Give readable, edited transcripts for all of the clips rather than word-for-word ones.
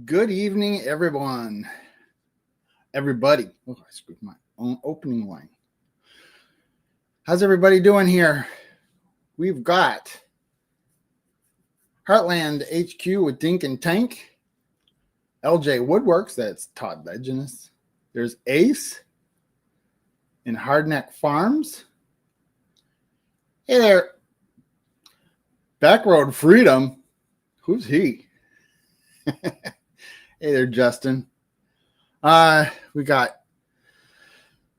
Good evening, everyone. Everybody. Oh, I screwed my own opening line. How's everybody doing here? We've got Heartland HQ with Dink and Tank. LJ Woodworks, that's Todd Leginus. There's Ace in Hardneck Farms. Hey there. Backroad Freedom. Who's he? Hey there, Justin. We got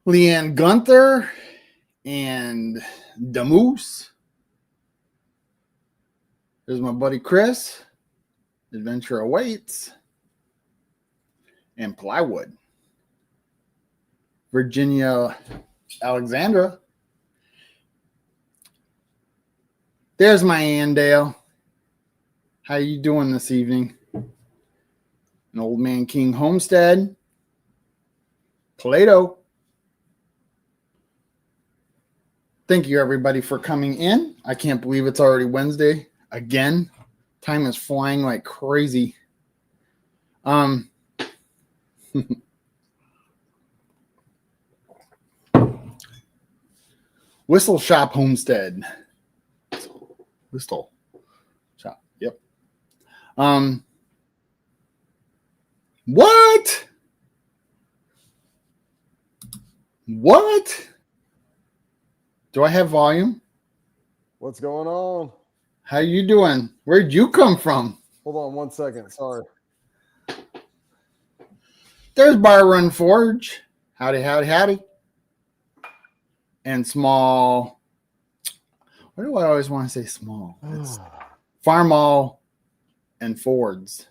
Leanne Gunther and Damoose. There's my buddy Chris. Adventure awaits. And Plywood. Virginia Alexandra. There's my Andale. How you doing this evening? An Old Man King Homestead. Plato. Thank you, everybody, for coming in. I can't believe it's already Wednesday again. Time is flying like crazy. Whistle Shop Homestead. Whistle Shop. Yep. What? What? Do I have volume? What's going on? How you doing? Where'd you come from? Hold on 1 second. Sorry. There's Bar Run Forge. Howdy, howdy, howdy. And small. Why do I always want to say small? It's Farmall and Fords.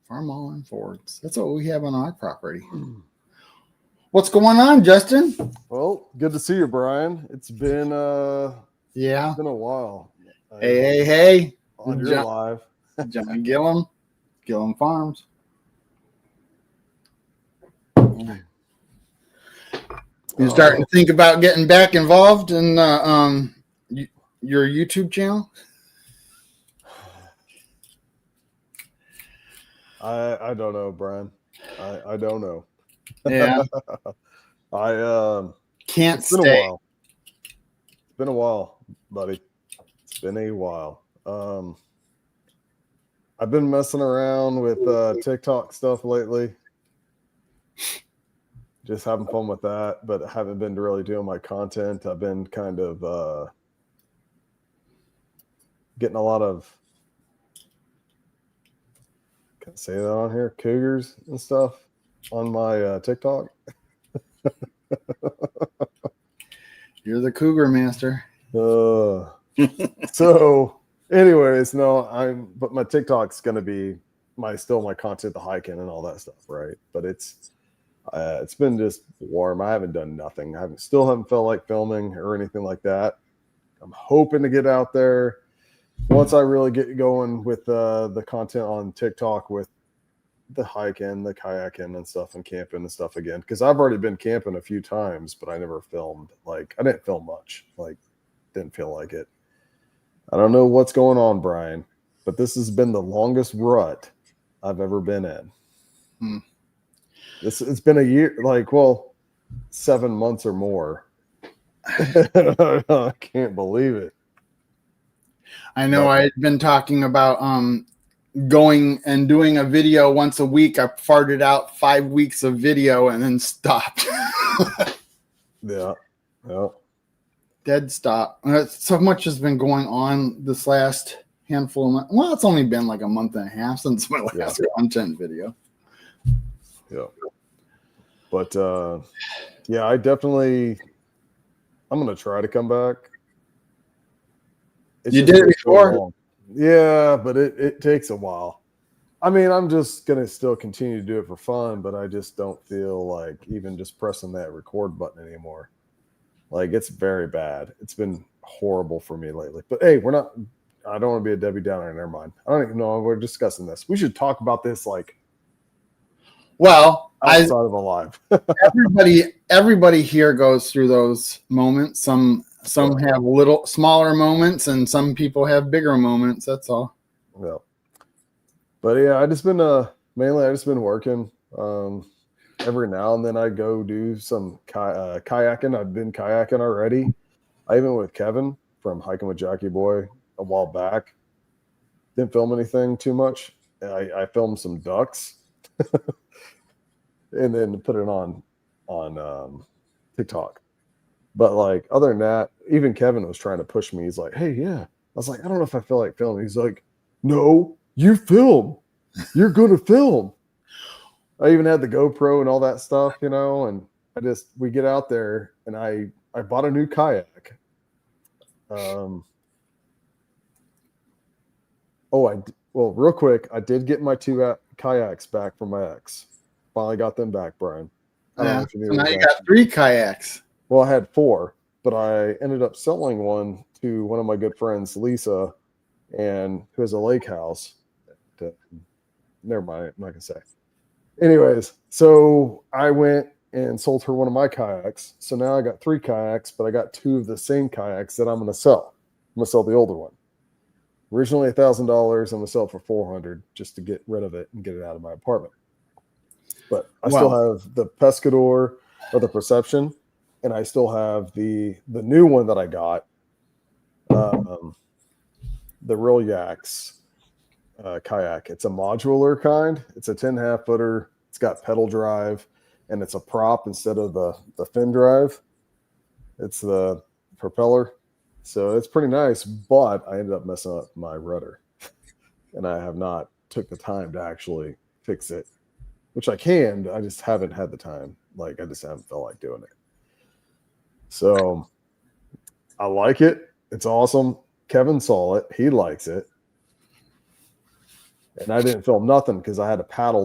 Farmall and Fords. That's what we have on our property. What's going on, Justin? Well, good to see you, Brian. It's been Yeah. it's been a while. Hey. On your live. John Gillum Farms. You starting to think about getting back involved in your YouTube channel? I don't know, Brian. I don't know. Yeah. Can't it's been stay. a while. It's been a while, buddy. It's been a while. I've been messing around with TikTok stuff lately. Just having fun with that, but I haven't been really doing my content. I've been kind of getting a lot of, can I say that on here? Cougars and stuff on my TikTok. You're the cougar master. So anyways, but my TikTok's going to be my content, the hiking and all that stuff. Right. But it's been just warm. I haven't done nothing. Still haven't felt like filming or anything like that. I'm hoping to get out there once I really get going with the content on TikTok with the hiking, the kayaking and stuff and camping and stuff again. Because I've already been camping a few times, but I never filmed. Like, I didn't film much. Like, didn't feel like it. I don't know what's going on, Brian, but this has been the longest rut I've ever been in. It's been a year, 7 months or more. I can't believe it. I know. I'd been talking about going and doing a video once a week. I farted out 5 weeks of video and then stopped. Yeah. Dead stop. So much has been going on this last handful of months. Well, it's only been like a month and a half since my last content video. Yeah. But I'm going to try to come back. You did it before? Yeah, but it takes a while. I mean, I'm just going to still continue to do it for fun, but I just don't feel like even just pressing that record button anymore. Like, it's very bad. It's been horrible for me lately. But hey, I don't want to be a Debbie Downer. Never mind. I don't even know. We're discussing this. We should talk about this outside of a live. everybody here goes through those moments. Some have little smaller moments and some people have bigger moments. That's all. Yeah. But yeah, I just been working. Every now and then I go do some kayaking. I've been kayaking already. I even went with Kevin from Hiking with Jackie Boy a while back. Didn't film anything too much. I filmed some ducks and then put it on TikTok. But like other than that, even Kevin was trying to push me. He's like, "Hey, yeah." I was like, "I don't know if I feel like filming." He's like, "No, you film. You're gonna film." I even had the GoPro and all that stuff, and we get out there and I bought a new kayak. Real quick, I did get my two kayaks back from my ex. Finally got them back, Brian. I don't know if you knew So now that. you got 3 kayaks. Well, I had 4, but I ended up selling one to one of my good friends, Lisa, and who has a lake house. Never mind, I'm not gonna say. Anyways, so I went and sold her one of my kayaks. So now I got 3 kayaks, but I got 2 of the same kayaks that I'm gonna sell. I'm gonna sell the older one. Originally $1,000, I'm gonna sell it for $400 just to get rid of it and get it out of my apartment. But I still have the Pescador or the Perception, and I still have the new one that I got, the Real Yaks kayak. It's a modular kind. It's a 10.5 footer. It's got pedal drive, and it's a prop instead of the fin drive. It's the propeller. So it's pretty nice, but I ended up messing up my rudder, and I have not took the time to actually fix it, which I can. I just haven't had the time. Like, I just haven't felt like doing it. So I like it. It's awesome. Kevin saw it. He likes it. And I didn't film nothing because I had to paddle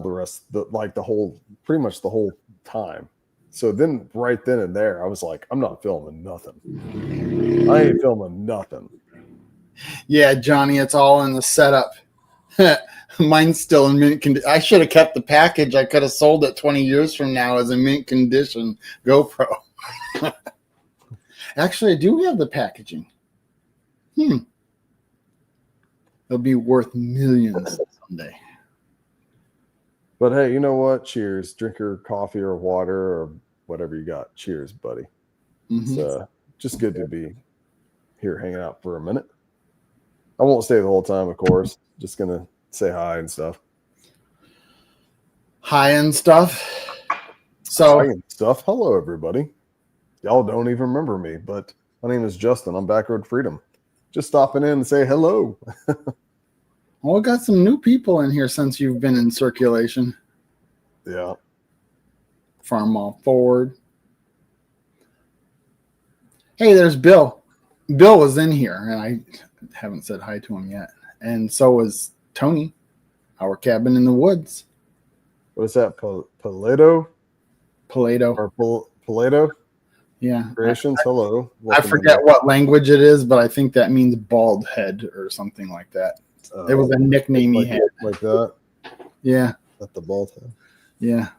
pretty much the whole time. So then right then and there, I was like, I'm not filming nothing. I ain't filming nothing. Yeah, Johnny, it's all in the setup. Mine's still in mint condition. I should have kept the package. I could have sold it 20 years from now as a mint condition GoPro. Actually, I do have the packaging. It'll be worth millions someday. But hey, you know what? Cheers. Drink your coffee or water or whatever you got. Cheers, buddy. Mm-hmm. It's just good to be here hanging out for a minute. I won't stay the whole time, of course. Just going to say hi and stuff. Hi and stuff. Hi and stuff. Hello, everybody. Y'all don't even remember me, but my name is Justin. I'm Backroad Freedom. Just stopping in and say hello. Well, we got some new people in here since you've been in circulation. Yeah. Farm Mall Forward. Hey, there's Bill. Bill was in here, and I haven't said hi to him yet. And so was Tony, our cabin in the woods. What is that? Paleto? Paleto. Or Paleto? Yeah. Creations. Hello. I forget what language it is, but I think that means bald head or something like that. It was a nickname he had. Like that? Yeah. At the bald head? Yeah.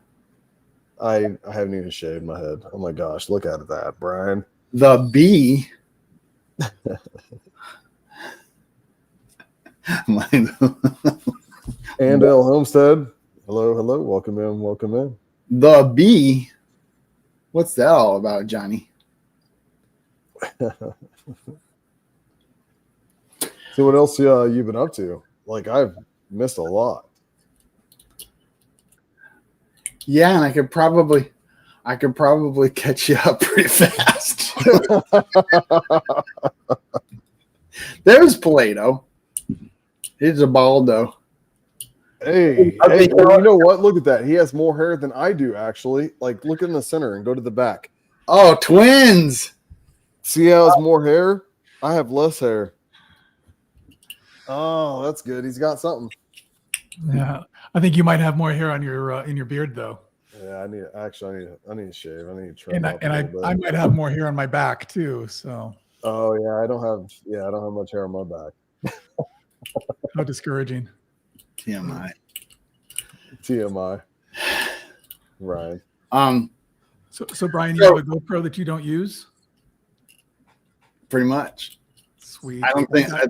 I haven't even shaved my head. Oh my gosh, look at that, Brian. The bee. And L Homestead. Hello. Welcome in. The bee. What's that all about, Johnny? So what else you've been up to? Like, I've missed a lot. Yeah, and I could probably catch you up pretty fast. There's Paleto. He's a baldo. Hey, you know what? Look at that. He has more hair than I do, actually. Like, look in the center and go to the back. Oh, twins. See how he has more hair? I have less hair. Oh, that's good. He's got something. Yeah, I think you might have more hair on your in your beard though. Yeah, I need to shave. I need to trim. I might have more hair on my back too. So. Oh yeah, I don't have much hair on my back. How discouraging. TMI. Right. So Brian, you have a GoPro that you don't use? Pretty much. Sweet. I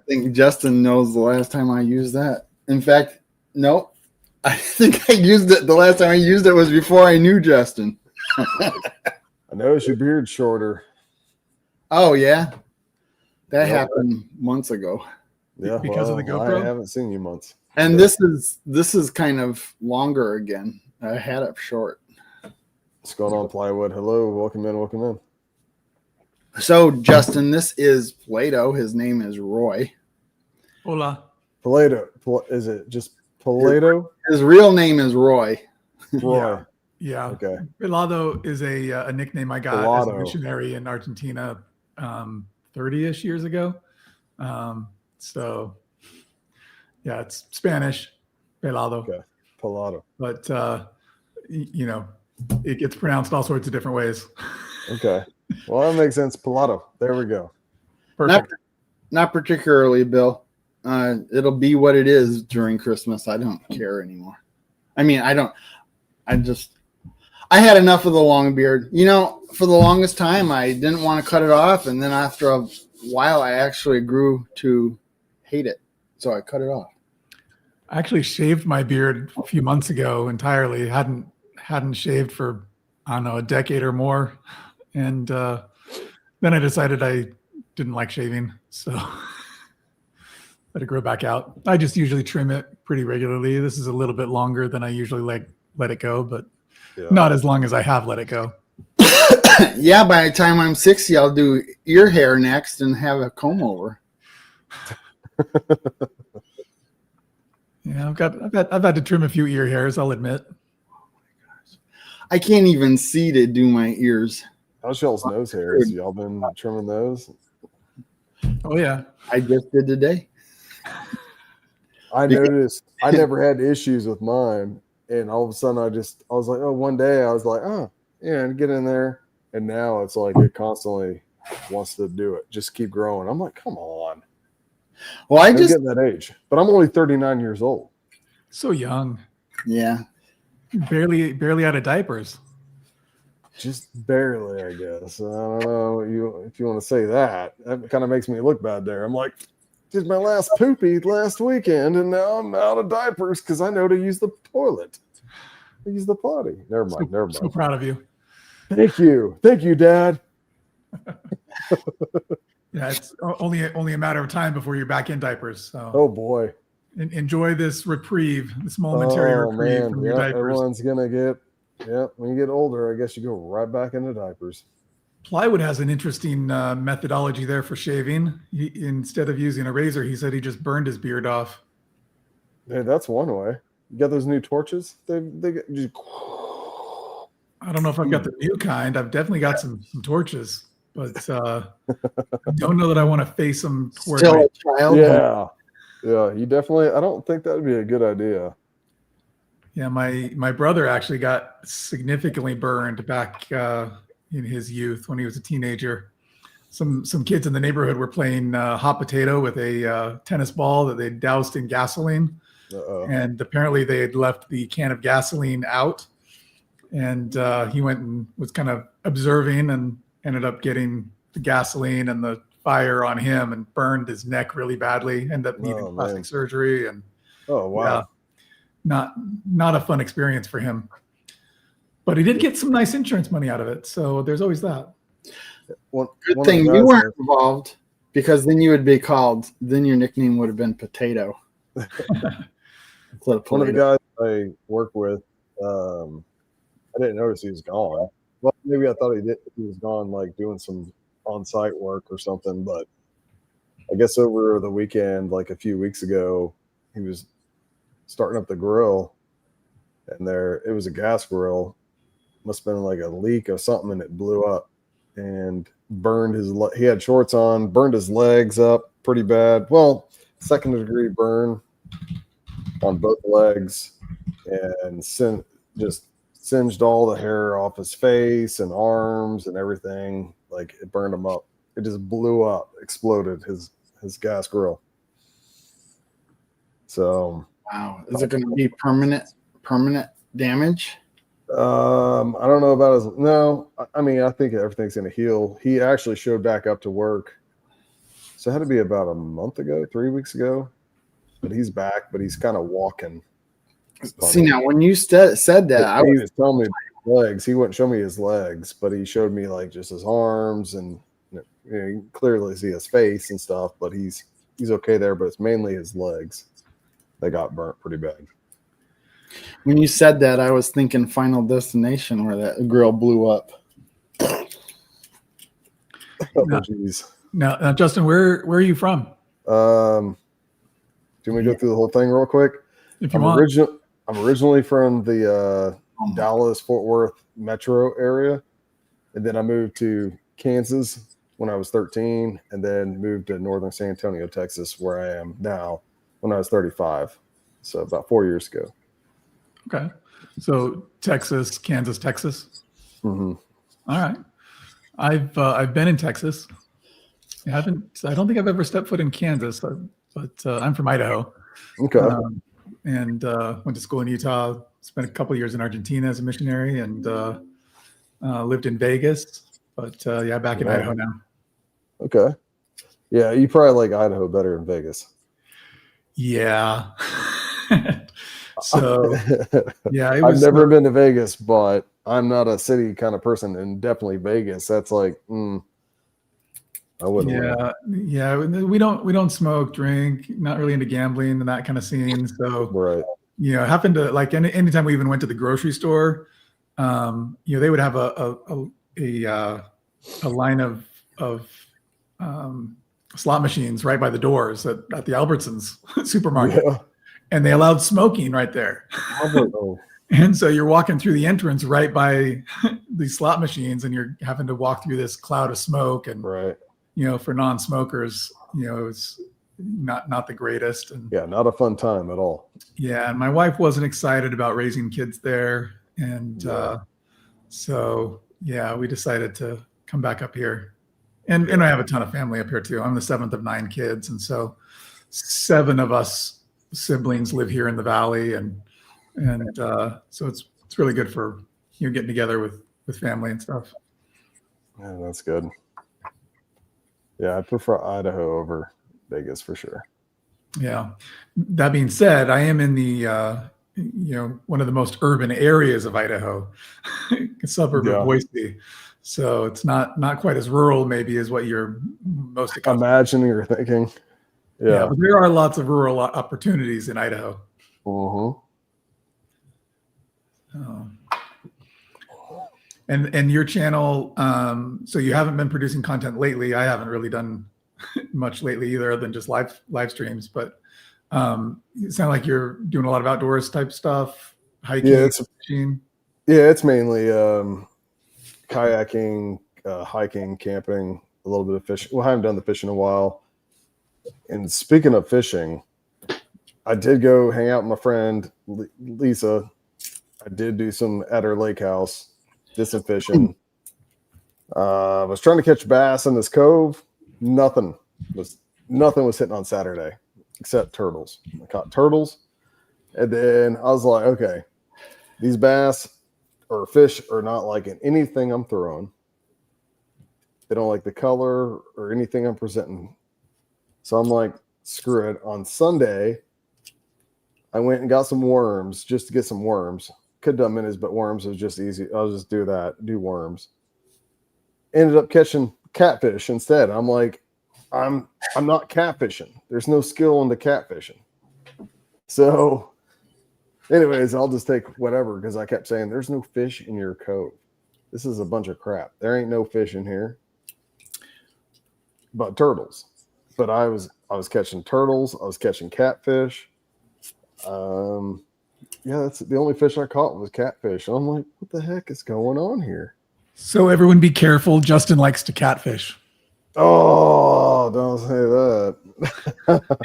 think Justin knows the last time I used that. In fact, Nope. I think I used it. The last time I used it was before I knew Justin. I noticed your beard's shorter. Oh yeah, that Yep. happened months ago. Yeah, Because of the GoPro? I haven't seen you months. And Yeah. this is kind of longer again. I had it short. What's going on, Plywood? Hello, welcome in, welcome in. So Justin, this is Plato. His name is Roy. Hola. Palato, is it just Palato? His real name is Roy. Roy. Yeah. Okay. Pelado is a nickname I got as a Pelado. missionary in Argentina 30-ish years ago. So, yeah, it's Spanish, Pelado. Okay. Palato. But, you know, it gets pronounced all sorts of different ways. Okay. Well, that makes sense. Palato. There we go. Perfect. Not particularly, Bill. It'll be what it is during Christmas. I don't care anymore. I mean, I had enough of the long beard. You know, for the longest time, I didn't want to cut it off. And then after a while, I actually grew to hate it. So I cut it off. I actually shaved my beard a few months ago entirely. Hadn't shaved for, I don't know, a decade or more. And then I decided I didn't like shaving. So let it grow back out. I just usually trim it pretty regularly. This is a little bit longer than I usually let it go, but Yeah. not as long as I have let it go. Yeah, by the time I'm 60, I'll do ear hair next and have a comb over. Yeah, I've had to trim a few ear hairs, I'll admit. I can't even see to do my ears. How's y'all's nose hairs? Y'all been trimming those? Oh yeah. I just did today. I noticed I never had issues with mine. And all of a sudden I was like, oh, one day I was like, oh, yeah, and get in there. And now it's like it constantly wants to do it. Just keep growing. I'm like, come on. Well, I I'm just getting that age. But I'm only 39 years old. So young. yeah. Barely out of diapers. Just barely, I guess. I don't know if you want to say that. That kind of makes me look bad there. I'm like, did my last poopy last weekend, and now I'm out of diapers because I know to use the toilet. I use the potty. Never mind. So proud of you. Thank you, Dad. Yeah, it's only a matter of time before you're back in diapers. So Oh boy. enjoy this reprieve, this momentary reprieve from your Yeah, diapers. everyone's gonna get. Yeah, when you get older, I guess you go right back into diapers. Plywood has an interesting methodology there for shaving. Instead of using a razor, he said he just burned his beard off. Hey, that's one way. You got those new torches? They get just. I don't know if I've got the new kind. I've definitely got some torches, but I don't know that I want to face them toward Still my a child. Yeah. You definitely. I don't think that'd be a good idea. Yeah, my brother actually got significantly burned back in his youth when he was a teenager. Some kids in the neighborhood were playing hot potato with a tennis ball that they doused in gasoline, and apparently they had left the can of gasoline out. And he went and was kind of observing and ended up getting the gasoline and the fire on him and burned his neck really badly. Ended up needing plastic surgery and oh wow. Yeah, not a fun experience for him. But he did get some nice insurance money out of it. So there's always that. One Good thing you weren't involved, because then you would be called. Then your nickname would have been Potato. One of the guys I work with, I didn't notice he was gone. Well, maybe I thought he was gone, like doing some on-site work or something. But I guess over the weekend, like a few weeks ago, he was starting up the grill, and it was a gas grill. Must have been like a leak or something, and it blew up and burned he had shorts on, burned his legs up pretty bad. Well, second-degree burn on both legs, and just singed all the hair off his face and arms and everything. Like, it burned him up. It just blew up, exploded his gas grill. So wow, is it going to be permanent damage? I don't know about no. I mean, I think everything's going to heal. He actually showed back up to work. So it had to be about a month ago, 3 weeks ago. But he's back, but he's kind of walking. See, now when you said that, I He was was telling me legs. He wouldn't show me his legs, but he showed me like just his arms, and you can clearly see his face and stuff. But he's okay there. But it's mainly his legs that got burnt pretty bad. when you said that, I was thinking Final Destination where that grill blew up. Oh, No. jeez. Now, Justin, where are you from? Do we go through the whole thing real quick? If you want. I'm originally from the Dallas Fort Worth metro area, and then I moved to Kansas when I was 13, and then moved to northern San Antonio, Texas, where I am now when I was 35. So about 4 years ago. Okay. So Texas, Kansas, Texas. Mm-hmm. All right. I've been in Texas. I don't think I've ever stepped foot in Kansas, but I'm from Idaho. Okay. And went to school in Utah. Spent a couple years in Argentina as a missionary, and lived in Vegas. But yeah, back in Idaho now. Okay. Yeah, you probably like Idaho better than Vegas. Yeah. So yeah, I've never been to Vegas, but I'm not a city kind of person, and definitely Vegas. That's like, I wouldn't. Yeah. We don't smoke, drink, not really into gambling and that kind of scene. So Right. Happened to like anytime we even went to the grocery store, they would have a line of slot machines right by the doors at the Albertsons supermarket, and they allowed smoking right there. And so you're walking through the entrance right by these slot machines, and you're having to walk through this cloud of smoke. And right. For non-smokers, it's not the greatest. And yeah, not a fun time at all. Yeah, and my wife wasn't excited about raising kids there, and so yeah, we decided to come back up here. And I have a ton of family up here too. I'm the 7th of 9 kids, and so 7 of us siblings live here in the valley, and so it's really good for getting together with family and stuff. Yeah, that's good. Yeah, I prefer Idaho over Vegas for sure. Yeah. That being said, I am in the one of the most urban areas of Idaho, a suburb of Boise. So it's not quite as rural maybe as what you're most imagining or thinking. Yeah, but there are lots of rural opportunities in Idaho. And your channel, so you haven't been producing content lately. I haven't really done much lately either, other than just live streams. But it sounds like you're doing a lot of outdoors type stuff, hiking, fishing. Yeah, it's mainly kayaking, hiking, camping, a little bit of fishing. Well, I haven't done the fishing in a while. And speaking of fishing, I did go hang out with my friend Lisa. I did do some at her lake house, did some fishing. I was trying to catch bass in this cove. Nothing was hitting on Saturday except turtles. I caught turtles, and then I was like, okay, these bass or fish are not liking anything I'm throwing. They don't like the color or anything I'm presenting. So I'm like, screw it. On Sunday, I went and got some worms just to get some worms. Could have done minnows, but worms was just easy. I'll just do worms. Ended up catching catfish instead. I'm like, I'm not catfishing. There's no skill into catfishing. So anyways, I'll just take whatever, because I kept saying there's no fish in your cove. This is a bunch of crap. There ain't no fish in here but turtles. But I was catching turtles. I was catching catfish. Yeah, that's the only fish I caught was catfish. I'm like, what the heck is going on here? So everyone be careful. Justin likes to catfish. Oh, don't say that.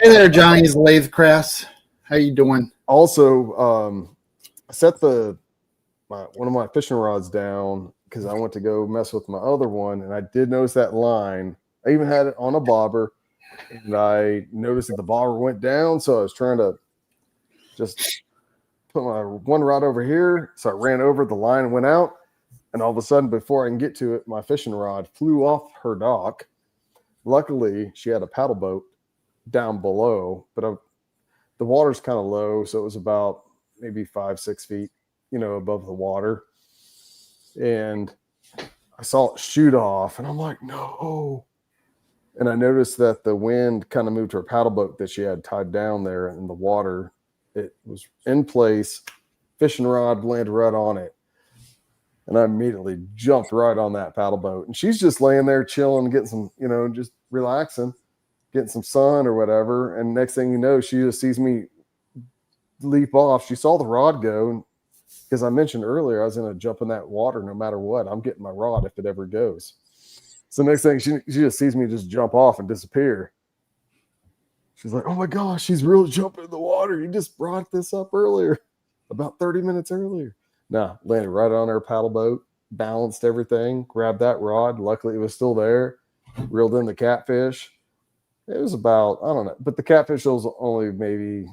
Hey there, Johnny's Lathe Crafts. How you doing? Also, I set one of my fishing rods down because I went to go mess with my other one, and I did notice that line. I even had it on a bobber, and I noticed that the bobber went down, so I was trying to just put my one rod over here. So I ran over the line and went out, and all of a sudden, before I can get to it, my fishing rod flew off her dock. Luckily, she had a paddle boat down below, but the water's kind of low, so it was about maybe 5-6 feet, above the water. And I saw it shoot off, and I'm like, no. And I noticed that the wind kind of moved her paddle boat that she had tied down there in the water. It was in place, fishing rod landed right on it. And I immediately jumped right on that paddle boat. And she's just laying there chilling, getting some, just relaxing, getting some sun or whatever. And next thing you know, she just sees me leap off. She saw the rod go. Because I mentioned earlier, I was going to jump in that water no matter what. I'm getting my rod if it ever goes. So next thing, she just sees me just jump off and disappear. She's like, oh my gosh, she's really jumping in the water. You just brought this up earlier, about 30 minutes earlier. No, landed right on her paddle boat, balanced everything, grabbed that rod. Luckily, it was still there. Reeled in the catfish. It was about, I don't know, but the catfish was only maybe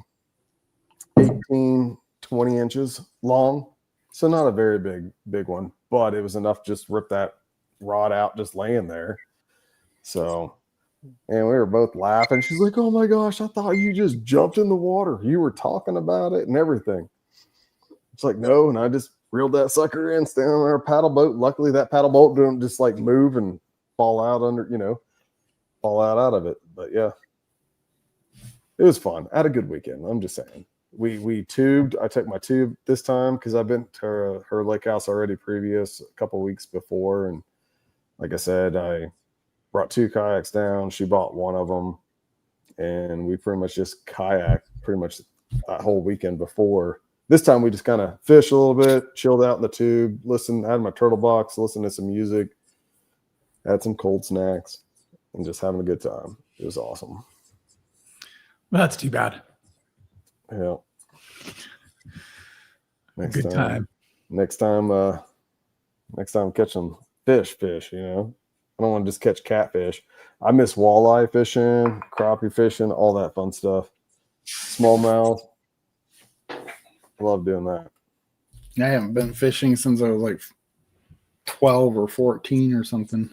18, 20 inches long. So not a very big one, but it was enough to just rip that rod out just laying there. So, and we were both laughing. She's like, oh my gosh, I thought you just jumped in the water. You were talking about it and everything. It's like, no. And I just reeled that sucker in, standing on our paddle boat. Luckily that paddle boat didn't just like move and fall out fall out of it. But yeah, it was fun. I had a good weekend. I'm just saying. We tubed. I took my tube this time because I've been to her lake house already previous a couple weeks before. And like I said, I brought 2 kayaks down. She bought one of them. And we pretty much just kayaked pretty much that whole weekend before. This time we just kind of fished a little bit, chilled out in the tube, had my turtle box, listened to some music, had some cold snacks, and just having a good time. It was awesome. Well, that's too bad. Yeah. Good time. Next time catching fish, I don't want to just catch catfish. I miss walleye fishing, crappie fishing, all that fun stuff. Smallmouth. Love doing that. I haven't been fishing since I was like 12 or 14 or something.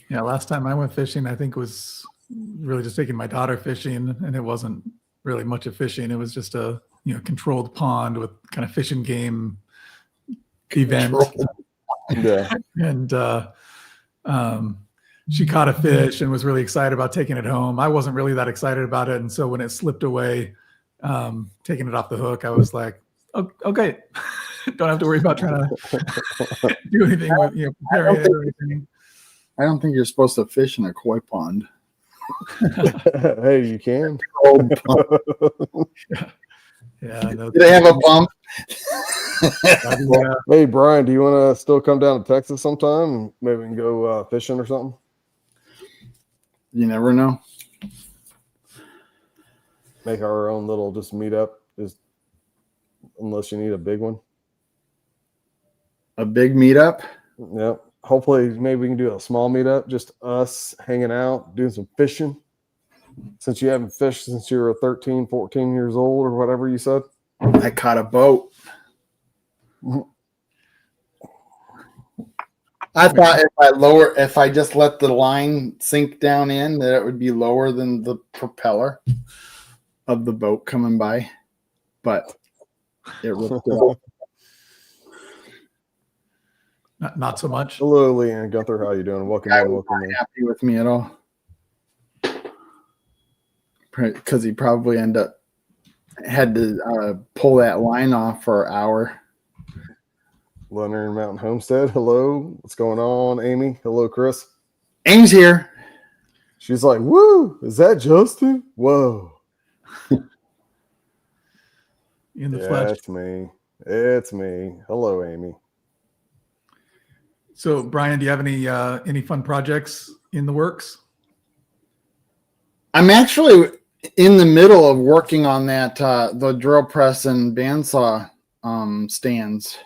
Yeah, last time I went fishing, I think was really just taking my daughter fishing, and it wasn't really much of fishing. It was just a controlled pond with kind of fish and game event. Yeah. And she caught a fish and was really excited about taking it home. I wasn't really that excited about it, and so when it slipped away, taking it off the hook, I was like, oh, okay, don't have to worry about trying to do anything with preparing it or anything. I don't think you're supposed to fish in a koi pond. Hey, you can. Yeah. Do they have a pump? Yeah. Hey, Brian, do you want to still come down to Texas sometime? Maybe we can go fishing or something. You never know. Make our own little just meet up, just unless you need a big one. A big meetup? Yep. Hopefully, maybe we can do a small meetup, just us hanging out, doing some fishing. Since you haven't fished since you were 13, 14 years old or whatever you said. I caught a boat. I thought if I just let the line sink down in, that it would be lower than the propeller of the boat coming by. But it ripped it off. Not so much. Hello, Leanne Gunther. How you doing? Welcome in. Welcome in. Happy with me at all. Because he probably had to pull that line off for an hour. Leonard Mountain Homestead. Hello. What's going on, Amy? Hello, Chris. Amy's here. She's like, woo, is that Justin? Whoa. In the flesh. It's me. It's me. Hello, Amy. So, Brian, do you have any fun projects in the works? I'm actually in the middle of working on that, the drill press and bandsaw stands.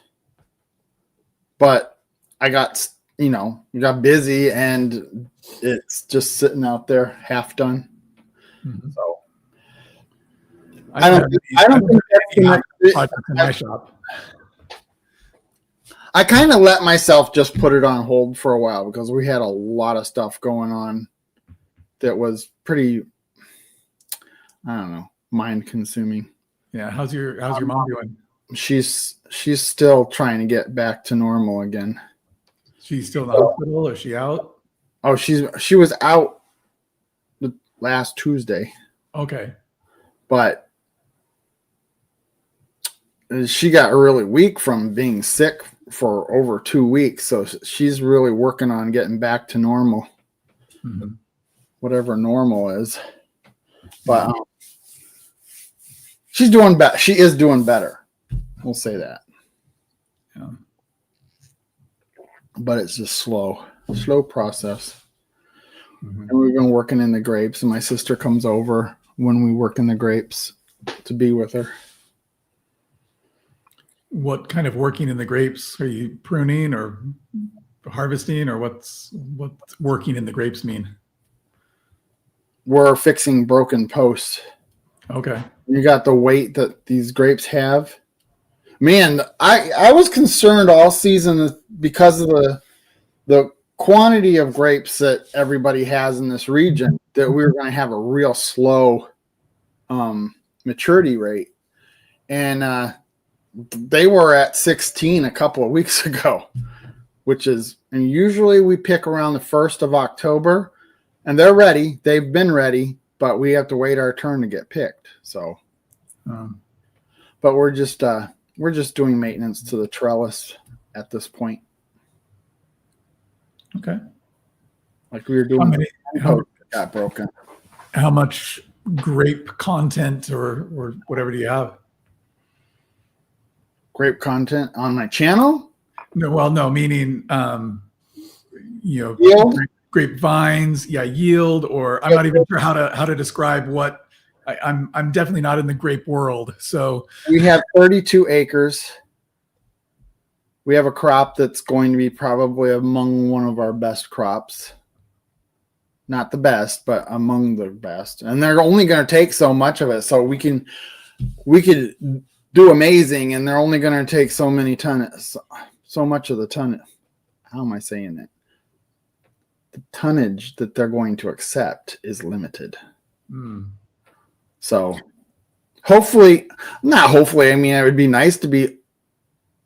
But I got, busy and it's just sitting out there half done. Mm-hmm. So I don't think that's project in my shop. I kind of let myself just put it on hold for a while because we had a lot of stuff going on that was pretty, I don't know, mind consuming. Yeah. How's your mom doing? She's still trying to get back to normal again. She's still in the hospital, or is she out? Oh, she was out the last Tuesday, Okay. but she got really weak from being sick for over 2 weeks. So she's really working on getting back to normal, whatever normal is. But she's doing better. She is doing better. We'll say that. Yeah. But it's just slow process. Mhm. And we've been working in the grapes, and my sister comes over when we work in the grapes to be with her. What kind of working in the grapes? Are you pruning or harvesting, or what's working in the grapes mean? We're fixing broken posts. Okay. You got the weight that these grapes have. Man, I was concerned all season because of the quantity of grapes that everybody has in this region that we were going to have a real slow maturity rate. And they were at 16 a couple of weeks ago, and usually we pick around the 1st of October, and they're ready. They've been ready, but we have to wait our turn to get picked. So, but we're just doing maintenance to the trellis at this point. Okay. Like we were doing. Got broken. How much grape content or whatever do you have? Grape content on my channel? No, meaning Yield? grapevines, yield, or I'm not even sure how to describe what I'm definitely not in the grape world. So we have 32 acres. We have a crop that's going to be probably among one of our best crops. Not the best, but among the best. And they're only going to take so much of it. So we could do amazing, and they're only going to take so many tons, so much of the ton. How am I saying it? The tonnage that they're going to accept is limited. So hopefully, not hopefully, I mean, it would be nice to be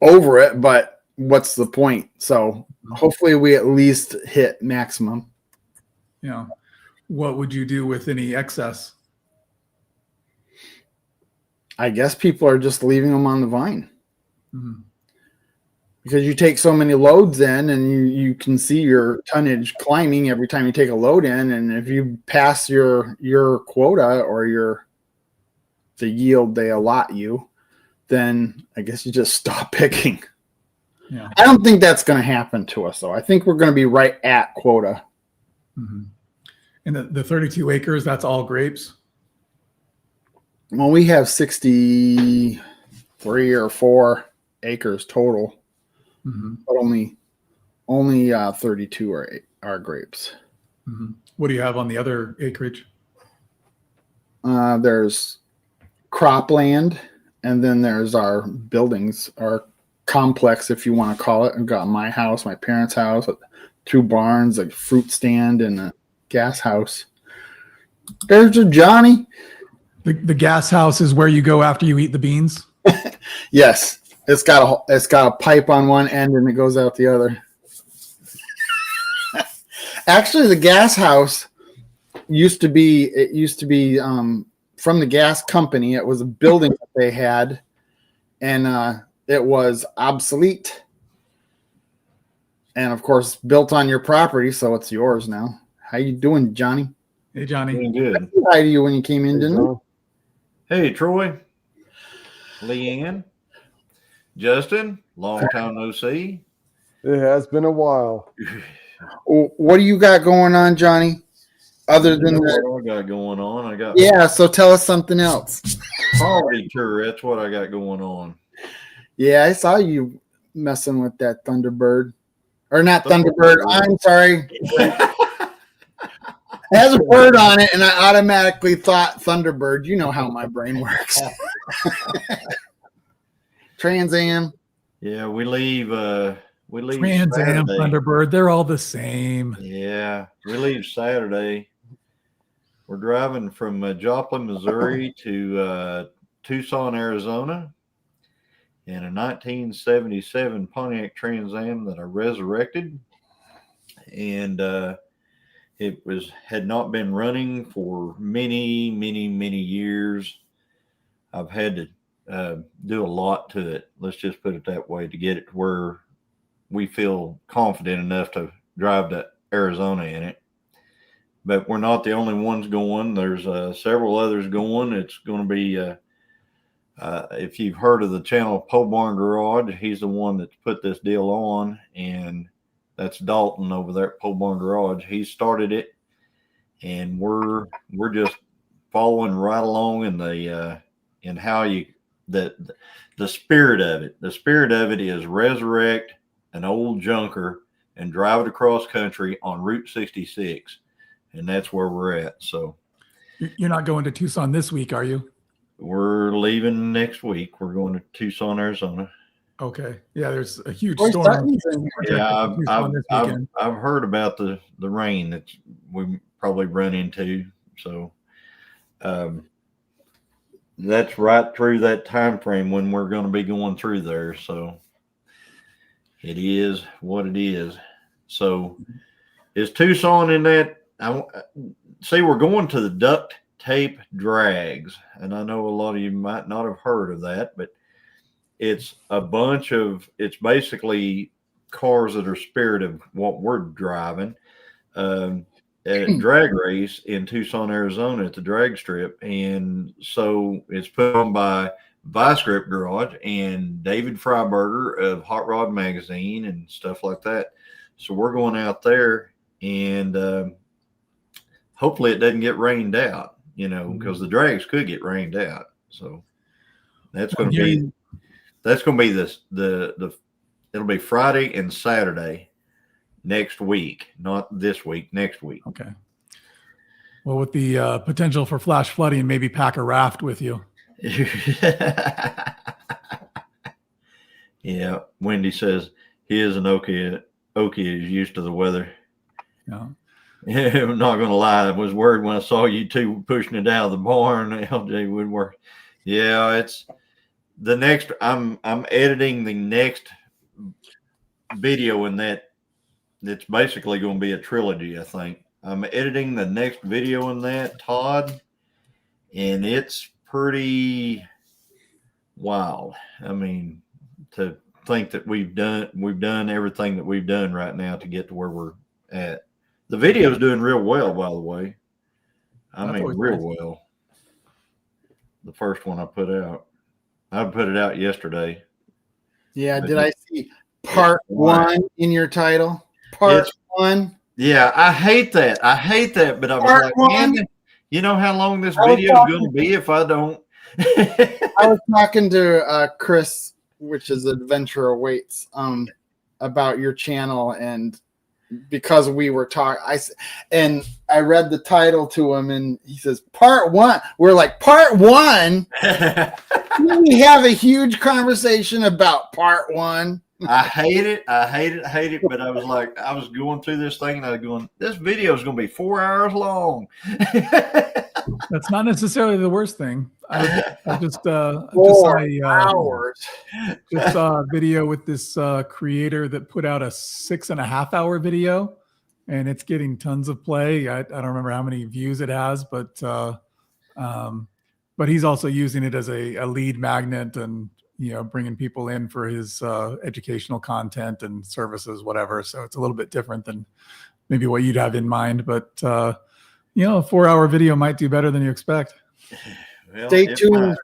over it, but what's the point? So hopefully we at least hit maximum. Yeah. What would you do with any excess? I guess people are just leaving them on the vine. Mm-hmm. Because you take so many loads in, and you can see your tonnage climbing every time you take a load in. And if you pass your quota or the yield they allot you, then I guess you just stop picking. Yeah. I don't think that's going to happen to us, though. I think we're going to be right at quota. Mm-hmm. And the 32 acres, that's all grapes? Well, we have 63 or 4 acres total, but only 32 are grapes. Mm-hmm. What do you have on the other acreage? There's cropland, and then there's our buildings, our complex, if you want to call it. I've got my house, my parents' house, 2 barns, a fruit stand, and a gas house. There's a Johnny. The gas house is where you go after you eat the beans? Yes. It's got a pipe on one end and it goes out the other. Actually, the gas house used to be from the gas company. It was a building that they had, and it was obsolete. And of course, built on your property, so it's yours now. How you doing, Johnny? Hey, Johnny. Doing good. Hi to you when you came in, didn't you? Hey, Troy, Leanne, Justin, long time no see. It has been a while. What do you got going on, Johnny? Other than that, what I got going on, I got so tell us something else. poverty tour. That's what I got going on. Yeah, I saw you messing with that Thunderbird, or not Thunderbird. I'm sorry. It has a bird on it, and I automatically thought Thunderbird. You know how my brain works. Trans Am. Yeah, we leave Trans Am, Saturday. Thunderbird, they're all the same. Yeah, we leave Saturday. We're driving from Joplin, Missouri to Tucson, Arizona, and a 1977 Pontiac Trans Am that I resurrected, and it had not been running for many, many, many years. I've had to do a lot to it. Let's just put it that way, to get it to where we feel confident enough to drive to Arizona in it. But we're not the only ones going. There's several others going. It's going to be, if you've heard of the channel Pole Barn Garage, he's the one that's put this deal on, and that's Dalton over there at Pole Barn Garage. He started it, and we're just following right along in the in how you the spirit of it. The spirit of it is resurrect an old junker and drive it across country on Route 66, and that's where we're at. So You're not going to Tucson this week, are you? we're leaving next week. We're going to Tucson, Arizona. Okay. Yeah, there's a huge Roy storm. Sutton's in here. Yeah, Tucson this weekend. I've heard about the rain that we probably run into. So that's right through that time frame when we're going to be going through there. So it is what it is. So is Tucson in that? See, we're going to the duct tape drags, and I know a lot of you might not have heard of that, but it's it's basically cars that are spirit of what we're driving. At a drag race in Tucson, Arizona at the drag strip. And so it's put on by Vice Grip Garage and David Freiberger of Hot Rod Magazine and stuff like that. So we're going out there, and hopefully it doesn't get rained out, because the drags could get rained out. So that's going to be it'll be Friday and Saturday next week, not this week, next week. Okay. Well, with the potential for flash flooding, maybe pack a raft with you. Yeah. Wendy says he is an Okie is used to the weather. Yeah. Yeah, I'm not going to lie. I was worried when I saw you two pushing it out of the barn. LJ Woodwork. Yeah, it's the next. I'm editing the next video in that. It's basically going to be a trilogy, I think. I'm editing the next video in that, Todd, and it's pretty wild. I mean, to think that we've done everything that we've done right now to get to where we're at. The video's doing real well, by the way. I mean, real well. The first one I put out. I put it out yesterday. Yeah, did I see part 1 in your title? Part 1. Yeah, I hate that. But I was Part like, 1. man, you know how long this video is going to be if I don't. I was talking to Chris, which is Adventure Awaits, about your channel, and because we were talking, I read the title to him, and he says part 1. We're like, part 1. We have a huge conversation about part 1. I hate it. But I was like, I was going through this thing, and I was going, this video is going to be 4 hours long. That's not necessarily the worst thing. I just 4 hours. Just saw a video with this creator that put out a 6.5-hour video, and it's getting tons of play. I don't remember how many views it has, but he's also using it as a lead magnet, and bringing people in for his educational content and services, whatever. So it's a little bit different than maybe what you'd have in mind, but a 4-hour video might do better than you expect. Well, Stay tuned.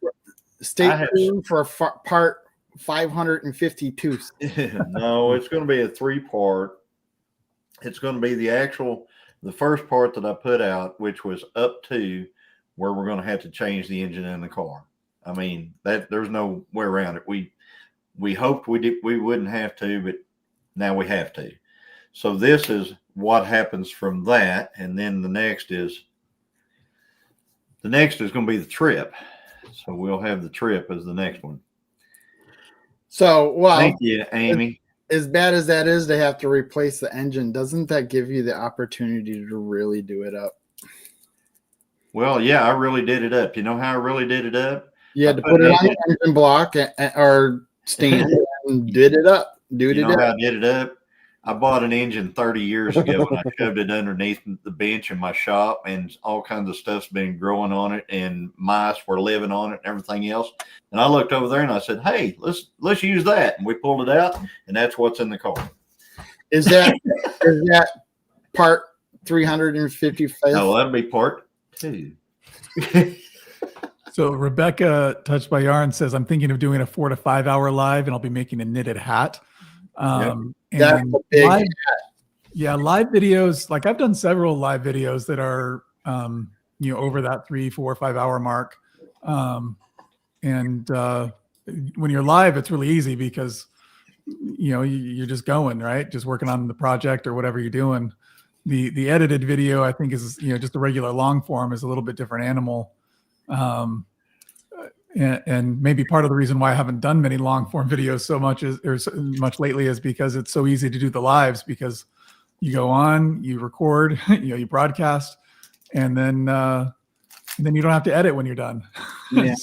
Stay tuned for part 552. No, it's going to be a 3-part. It's going to be the first part that I put out, which was up to where we're going to have to change the engine in the car. I mean, that there's no way around it. We hoped we wouldn't have to, but now we have to. So this is what happens from that, and then the next is going to be the trip. So we'll have the trip as the next one. So, well, thank you, Amy. As bad as that is to have to replace the engine, doesn't that give you the opportunity to really do it up? Well, yeah, I really did it up. You know how I really did it up? You had to put it on the engine block or stand and did it up. You know how I did it up? I bought an engine 30 years ago and I shoved it underneath the bench in my shop, and all kinds of stuff's been growing on it, and mice were living on it and everything else. And I looked over there and I said, "Hey, let's use that." And we pulled it out, and that's what's in the car. Is that part 355? No, that'd be part 2. So Rebecca, Touched by Yarn, says, I'm thinking of doing a 4 to 5 hour live, and I'll be making a knitted hat. That's And a big live, yeah, live videos, like I've done several live videos that are over that 3, 4, 5 hour mark. When you're live, it's really easy because you're just going, right? Just working on the project or whatever you're doing. The edited video, I think, is just a regular long form is a little bit different animal. And maybe part of the reason why I haven't done many long form videos so much lately is because it's so easy to do the lives, because you go on, you record, you broadcast, and then you don't have to edit when you're done. Yeah.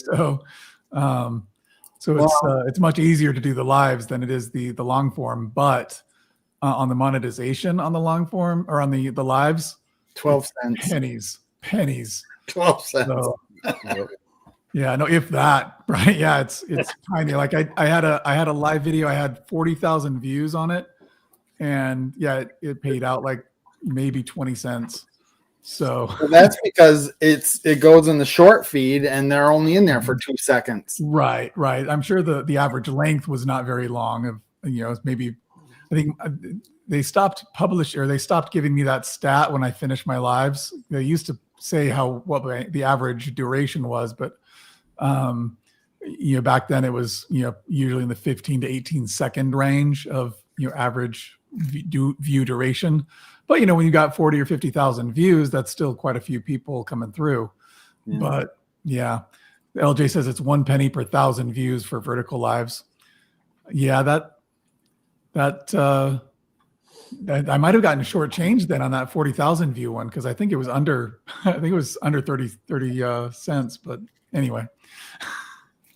It's much easier to do the lives than it is the long form, but on the monetization on the long form or on the lives, 12 cents. Pennies. 12 cents. So, yeah, no, if that, right? Yeah, it's tiny. Like I had a live video. I had 40,000 views on it, and yeah, it paid out like maybe 20 cents. So that's because it goes in the short feed, and they're only in there for 2 seconds. Right. I'm sure the average length was not very long. Of maybe, I think they stopped giving me that stat when I finished my lives. They used to say what the average duration was, but back then it was usually in the 15 to 18 second range of average view duration. But when you got 40 or 50,000 views, that's still quite a few people coming through. Yeah. But yeah, LJ says it's 1 penny per 1,000 views for vertical lives. Yeah, that I might have gotten shortchanged then on that 40,000 view one, because I think it was under 30 cents. But anyway,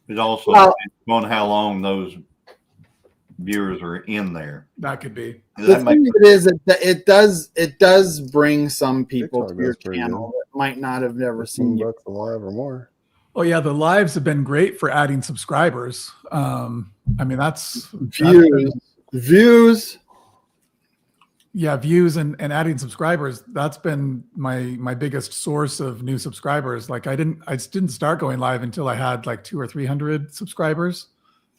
it also depends on how long those viewers are in there. That could be. The thing of it is that it does bring some people to your channel that might not have never seen you live or more. Oh yeah, the lives have been great for adding subscribers. That's views. Yeah, views and adding subscribers. That's been my biggest source of new subscribers. Like I didn't start going live until I had like 200 or 300 subscribers,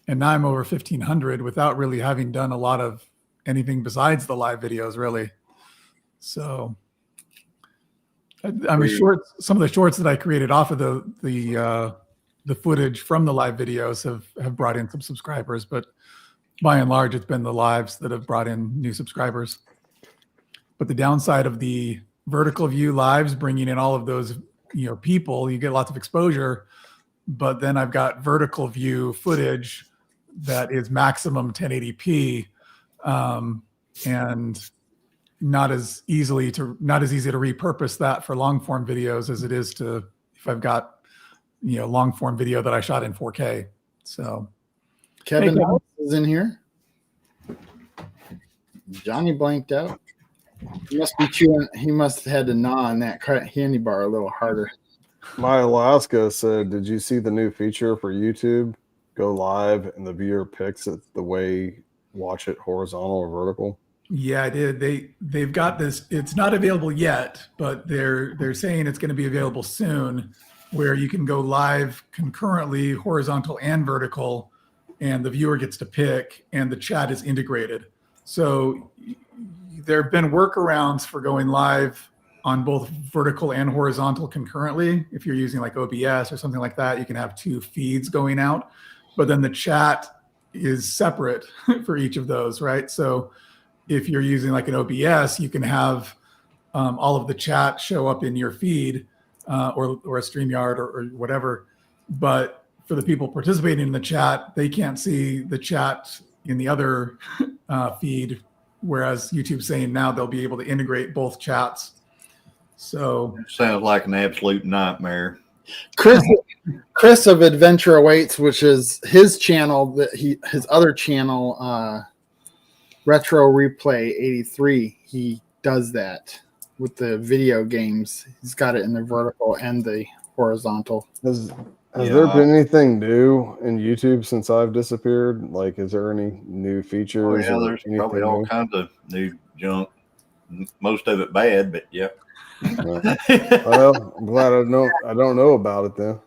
and now I'm over 1,500 without really having done a lot of anything besides the live videos, really. So, shorts. Some of the shorts that I created off of the footage from the live videos have brought in some subscribers, but by and large, it's been the lives that have brought in new subscribers. But the downside of the vertical view lives, bringing in all of those people, you get lots of exposure. But then I've got vertical view footage that is maximum 1080p, and not as easy to repurpose that for long form videos as it is if I've got long form video that I shot in 4K. So Kevin is in here. Johnny blanked out. He must be chewing. He must have had to gnaw on that candy bar a little harder. My Alaska said, "Did you see the new feature for YouTube? Go live and the viewer picks it the way watch it horizontal or vertical." Yeah, I did. They've got this. It's not available yet, but they're saying it's going to be available soon, where you can go live concurrently, horizontal and vertical, and the viewer gets to pick, and the chat is integrated. So there have been workarounds for going live on both vertical and horizontal concurrently. If you're using like OBS or something like that, you can have 2 feeds going out, but then the chat is separate for each of those, right? So if you're using like an OBS, you can have all of the chat show up in your feed or a StreamYard or whatever. But for the people participating in the chat, they can't see the chat in the other feed, whereas YouTube's saying now they'll be able to integrate both chats. So sounds like an absolute nightmare. Chris Chris of Adventure Awaits, which is his channel, his other channel, Retro Replay 83. He does that with the video games. He's got it in the vertical and the horizontal. Has Yeah. there been anything new in YouTube since I've disappeared? Like, is there any new features? Oh, yeah, or there's probably anything all new? kinds of new junk. Most of it bad, but yeah. Well, I'm glad I don't know about it then.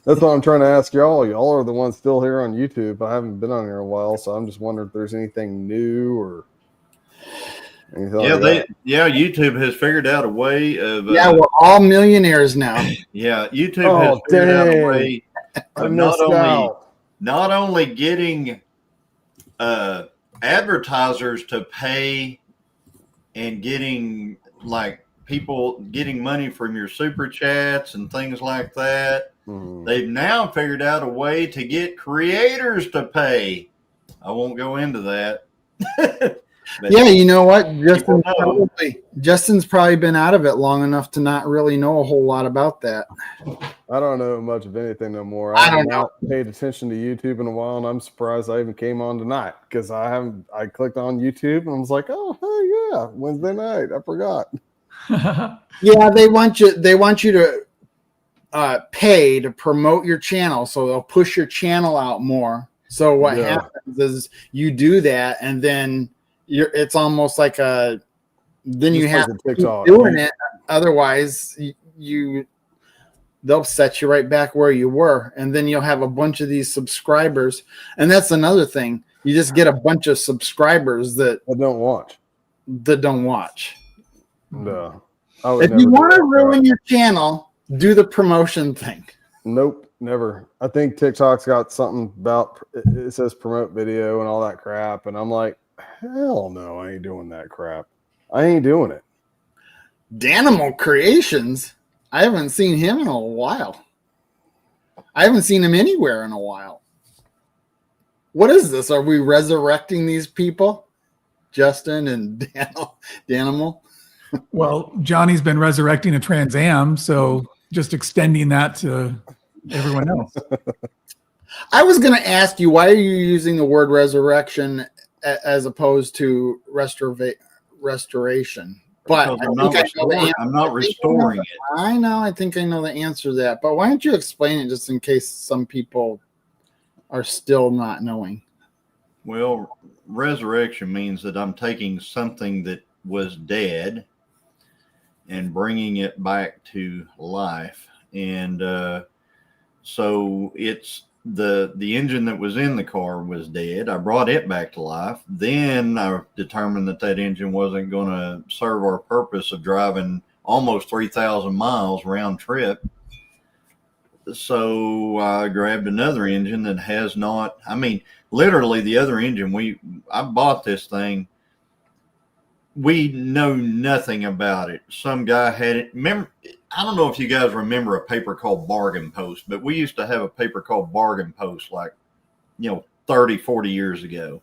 That's what I'm trying to ask y'all. Y'all are the ones still here on YouTube. I haven't been on here in a while, so I'm just wondering if there's anything new or anything Yeah, like that. YouTube has figured out a way of Yeah, we're all millionaires now. YouTube has figured out a way I of missed out. not only getting advertisers to pay and getting like people getting money from your super chats and things like that. Mhm. They've now figured out a way to get creators to pay. I won't go into that. But Yeah, you know what? know. Justin's probably been out of it long enough to not really know a whole lot about that. I don't know much of anything no more. I have don't not paid attention to YouTube in a while, and I'm surprised I even came on tonight because I clicked on YouTube and I was like, oh, hey, yeah, Wednesday night. I forgot. Yeah, they want you to pay to promote your channel, so they'll push your channel out more. So what Yeah. happens is you do that, and then it's almost like then you Just have like to the keep TikTok. doing it. Otherwise, they'll set you right back where you were, and then you'll have a bunch of these subscribers. And that's another thing. You just get a bunch of subscribers that I don't watch. don't watch. No. I would If never you do want to that crap. ruin your channel, do the promotion thing. Nope, never. I think TikTok's got something about it says promote video and all that crap, and I'm like, hell no, I ain't doing that crap. I ain't doing it. Danimal Creations. I haven't seen him in a while. I haven't seen him anywhere in a while. What is this? Are we resurrecting these people? Justin and Danimal? Well, Johnny's been resurrecting a Trans Am, so just extending that to everyone else. I was going to ask you, why are you using the word resurrection as opposed to restoration? But Because I'm not restoring it. I know. I think I know the answer to that. But why don't you explain it just in case some people are still not knowing? Well, resurrection means that I'm taking something that was dead and bringing it back to life. And so it's the engine that was in the car was dead. I brought it back to life. Then I determined that engine wasn't going to serve our purpose of driving almost 3,000 miles round trip. So I grabbed another engine that has not, I mean, literally the other engine, I bought this thing. We know nothing about it. Some guy had it. Remember, I don't know if you guys remember a paper called Bargain Post, but we used to have a paper called Bargain Post, like, 30, 40 years ago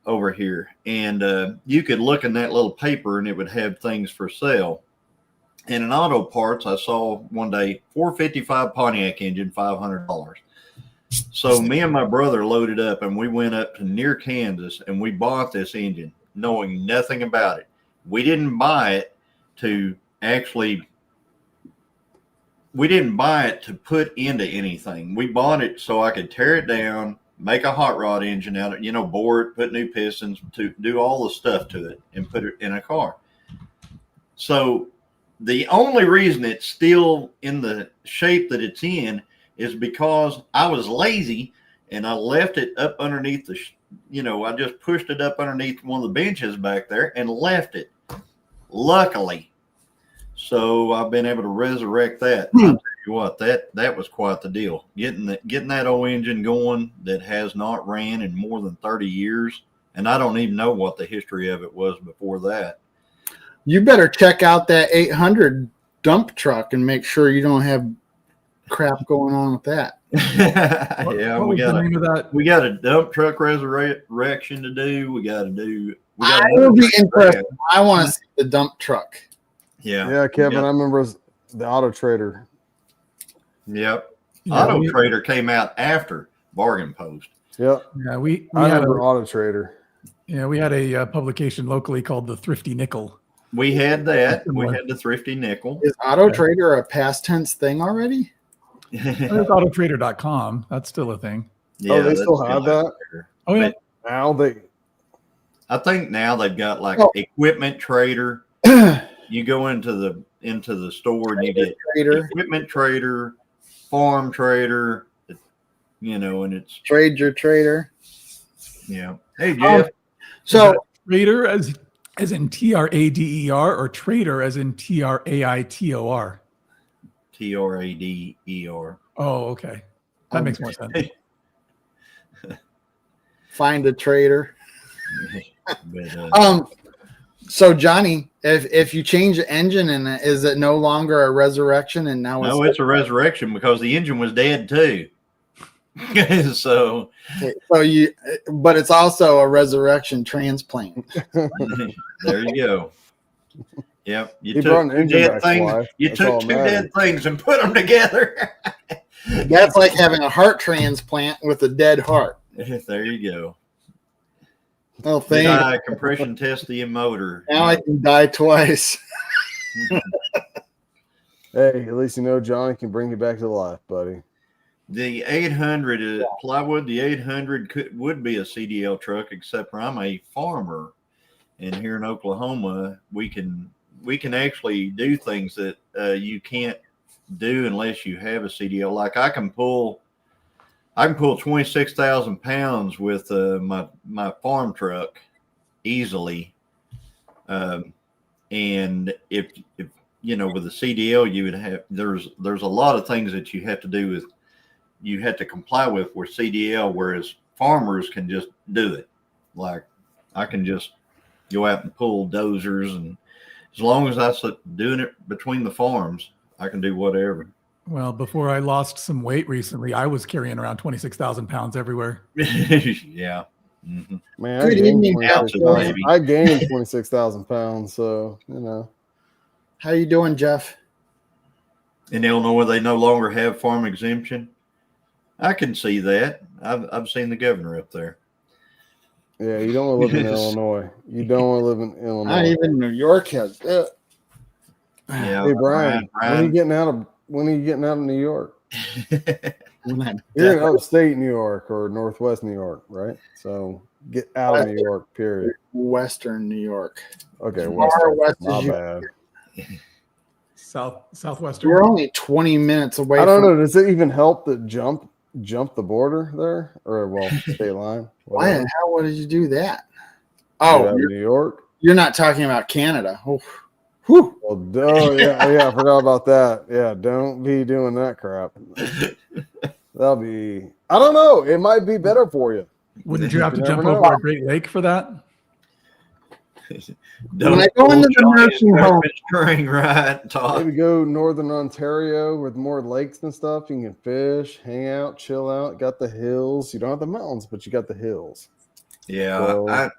over here. And you could look in that little paper and it would have things for sale. And in auto parts, I saw one day 455 Pontiac engine, $500. So me and my brother loaded up and we went up to near Kansas and we bought this engine, knowing nothing about it. We didn't buy it to put into anything. We bought it so I could tear it down, make a hot rod engine out of it, bore it, put new pistons, to do all the stuff to it and put it in a car. So the only reason it's still in the shape that it's in is because I was lazy and I left it up underneath I just pushed it up underneath one of the benches back there and left it. Luckily. So I've been able to resurrect that. I'll tell you what, that was quite the deal. Getting that old engine going that has not ran in more than 30 years. And I don't even know what the history of it was before that. You better check out that 800 dump truck and make sure you don't have crap going on with that. Yeah, What was the name of that? we got a dump truck resurrection to do. I will be interested. I want to see the dump truck. Yeah. Yeah, Kevin, I remember the Auto Trader. Yep. Yeah, Auto we, Trader came out after Bargain Post. Yep. yeah, we I had remember a, Auto Trader. yeah, we had a publication locally called the Thrifty Nickel. We had that. We Similar. had the Thrifty Nickel. Is Auto Yeah. Trader a past tense thing already? There's autotrader.com. That's still a thing. Oh, they that's still have still out that? there. Oh yeah. Now they I think now they've got like Oh. Equipment Trader. You go into the store and you get Trader, Equipment Trader, Farm Trader, and it's trade your trader. Hey Jeff, So Trader as in TRADER or trader as in TRAITOR. TRADER. Oh, okay. That makes more sense. find a trader. But, So Johnny, if you change the engine and is it no longer a resurrection and now no, it's a resurrection because the engine was dead too. So but it's also a resurrection transplant. there you go. Yep, He brought an engine back to life. You That's all took that two matters. dead things and put them together. That's like having a heart transplant with a dead heart. There you go. Oh, Did thank I compression test the motor? Now I can die twice. Hey, at least you know Johnny can bring you back to life, buddy. The 800 is plywood. The 800 would be a CDL truck, except for I'm a farmer, and here in Oklahoma, we can actually do things that you can't do unless you have a CDL. Like I can pull 26,000 pounds with my farm truck easily, and if with a CDL, you would have there's a lot of things that you have to do with. You have to comply with CDL, whereas farmers can just do it. Like I can just go out and pull dozers, and as long as I'm doing it between the farms, I can do whatever. Well, before I lost some weight recently, I was carrying around 26,000 pounds everywhere. Yeah. Mm-hmm. Man, Good evening, 26,000 baby. I gained 26,000 pounds, so How you doing, Jeff? In Illinois, they no longer have farm exemption. I can see that. I've seen the governor up there. Yeah, you don't want to live in Illinois. You don't want to live in Not Illinois. even New York has it. Yeah. Hey Brian, when are you getting out of New York? You're in upstate New York or Northwest New York, right? So get out of New York, period. Western New York. Okay, Far west my as you- bad. Southwestern. We're only 20 minutes away. I don't from know. Does it even help to jump the border there, or state line? Why the hell would you do that? Get out Oh, of New York. you're not talking about Canada. Oh, whew. Well, yeah, I forgot about that. Yeah, don't be doing that crap. That'll be. I don't know. It might be better for you. Wouldn't you have to You jump never over know. a Great Lake for that? When I go into the nursing home, string, right, Todd? Maybe go northern Ontario with more lakes and stuff. You can fish, hang out, chill out. Got the hills. You don't have the mountains, but you got the hills. Yeah, So-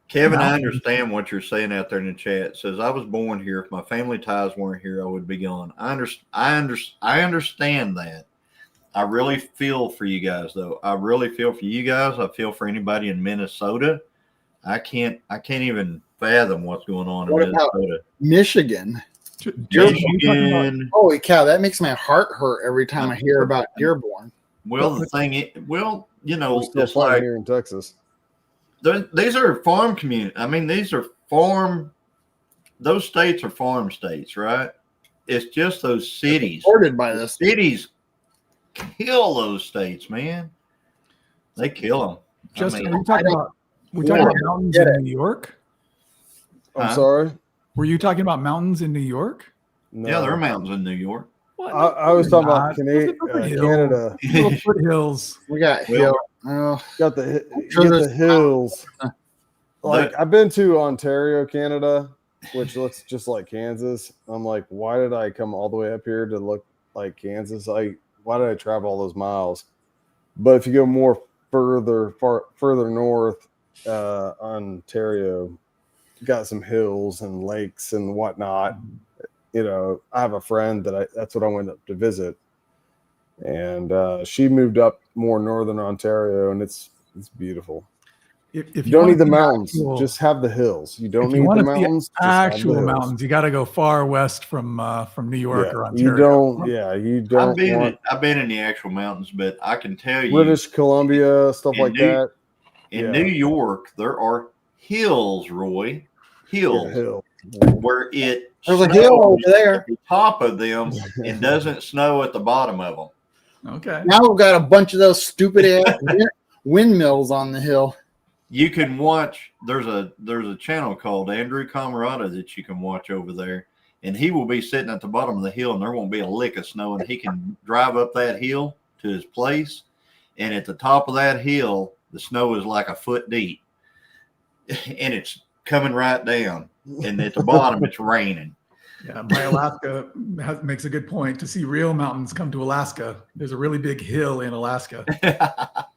Kevin, I Mountains. understand what you're saying out there in the chat. It says I was born here. If my family ties weren't here, I would be gone. I understand that. I really feel for you guys, though. I really feel for you guys. I feel for anybody in Minnesota. I can't even fathom what's going on in What about Minnesota. Michigan. Michigan. Holy cow, that makes my heart hurt every time I hear about Dearborn. Well, the thing is, We're still it's fighting like here in Texas. these are farm community. I mean, these are farm. Those states are farm states, right? It's just those cities. Supported by this. Cities kill those states, man. They kill them. Justin, I are mean, you talking about? We're talking about mountains in New York. I'm Huh? sorry. Were you talking about mountains in New York? No. yeah, there are mountains in New York. What? I was talking about Those are pretty hills. Canada. Little foothills. We got Well, Hill. Oh, Got the sure you get there's- the hills. Like But- I've been to Ontario, Canada, which looks just like Kansas. I'm like, why did I come all the way up here to look like Kansas? Why did I travel all those miles? But if you go more further north, Ontario got some hills and lakes and whatnot. I have a friend that's what I went up to visit, and she moved up more northern Ontario, and it's beautiful. If You don't wanna need the see mountains; actual- just have the hills. You don't if you need the want to see mountains. Just have the actual hills. mountains, you got to go far west from New York Yeah, or Ontario. you don't. Yeah, you don't want I've been in the actual mountains, but I can tell you, British Columbia stuff in like that. in Yeah. New York, there are hills, Roy, Yeah, hills hill. where it There's a snows hill over there. at the top of them and doesn't snow at the bottom of them. Okay. Now we've got a bunch of those stupid ass windmills on the hill. You can watch. There's a channel called Andrew Camarada that you can watch over there, and he will be sitting at the bottom of the hill, and there won't be a lick of snow, and he can drive up that hill to his place, and at the top of that hill, the snow is like a foot deep, and it's coming right down, and at the bottom, it's raining. Yeah, my Alaska makes a good point. To see real mountains, come to Alaska. There's a really big hill in Alaska.